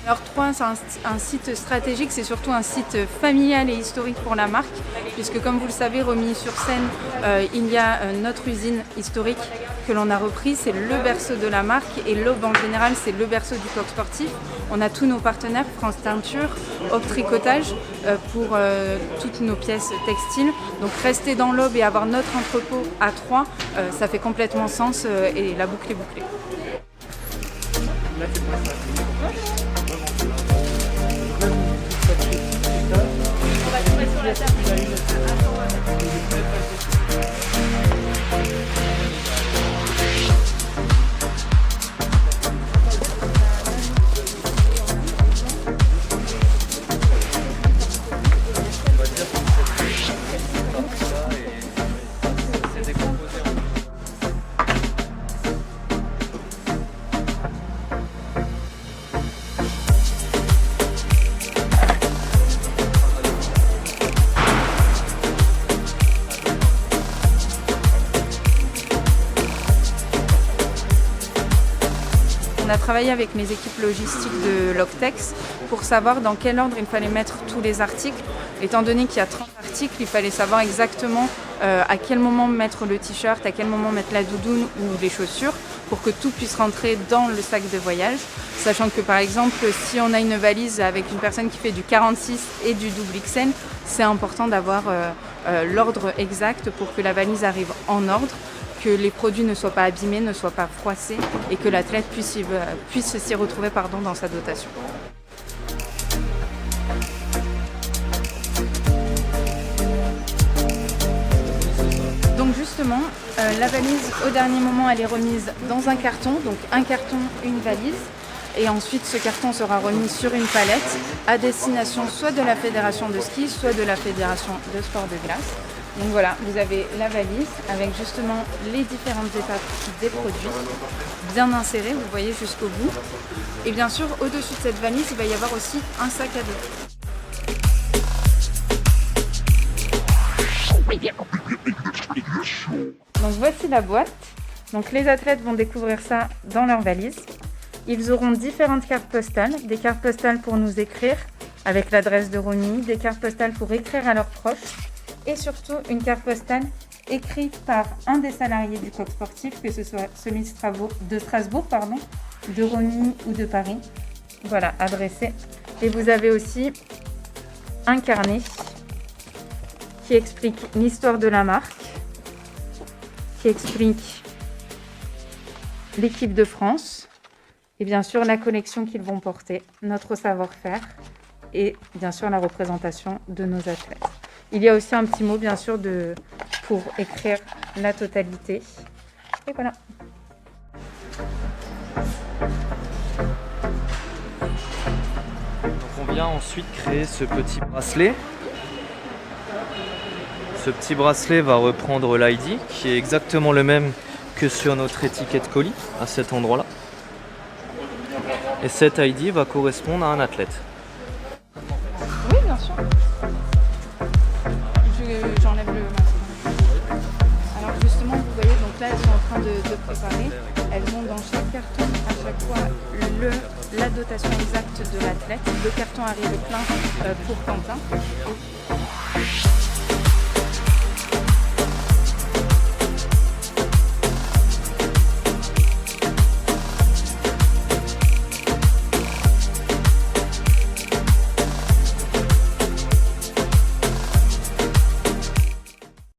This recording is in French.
Alors Troyes, c'est un site stratégique, c'est surtout un site familial et historique pour la marque, puisque comme vous le savez, Romilly-sur-Seine, il y a notre usine historique que l'on a repris, c'est le berceau de la marque, et l'Aube en général, c'est le berceau du coq sportif. On a tous nos partenaires, France Teinture, Aube Tricotage, pour toutes nos pièces textiles. Donc rester dans l'Aube et avoir notre entrepôt à Troyes, ça fait complètement sens et la boucle est bouclée. On a travaillé avec mes équipes logistiques de Loctex pour savoir dans quel ordre il fallait mettre tous les articles. Étant donné qu'il y a 30 articles, il fallait savoir exactement à quel moment mettre le t-shirt, à quel moment mettre la doudoune ou les chaussures pour que tout puisse rentrer dans le sac de voyage. Sachant que par exemple, si on a une valise avec une personne qui fait du 46 et du double XL, c'est important d'avoir l'ordre exact pour que la valise arrive en ordre, que les produits ne soient pas abîmés, ne soient pas froissés et que l'athlète puisse s'y retrouver dans sa dotation. Donc justement, la valise au dernier moment elle est remise dans un carton, donc un carton, une valise. Et ensuite ce carton sera remis sur une palette à destination soit de la fédération de ski, soit de la fédération de sport de glace. Donc voilà, vous avez la valise avec justement les différentes étapes des produits bien insérées, vous voyez jusqu'au bout. Et bien sûr, au-dessus de cette valise, il va y avoir aussi un sac à dos. Donc voici la boîte. Donc les athlètes vont découvrir ça dans leur valise. Ils auront différentes cartes postales, des cartes postales pour nous écrire avec l'adresse de Romilly, des cartes postales pour écrire à leurs proches. Et surtout une carte postale écrite par un des salariés du coq sportif, que ce soit celui de Strasbourg, de Romilly ou de Paris. Voilà, adressé. Et vous avez aussi un carnet qui explique l'histoire de la marque, qui explique l'équipe de France et bien sûr la collection qu'ils vont porter, notre savoir-faire et bien sûr la représentation de nos athlètes. Il y a aussi un petit mot, bien sûr, pour écrire la totalité. Et voilà. Donc on vient ensuite créer ce petit bracelet. Ce petit bracelet va reprendre l'ID, qui est exactement le même que sur notre étiquette colis, à cet endroit-là. Et cet ID va correspondre à un athlète. Oui, bien sûr. J'enlève le masque. Alors justement, vous voyez, donc là, elles sont en train de préparer. Elles ont dans chaque carton, à chaque fois, la dotation exacte de l'athlète. Le carton arrive plein pour Quentin.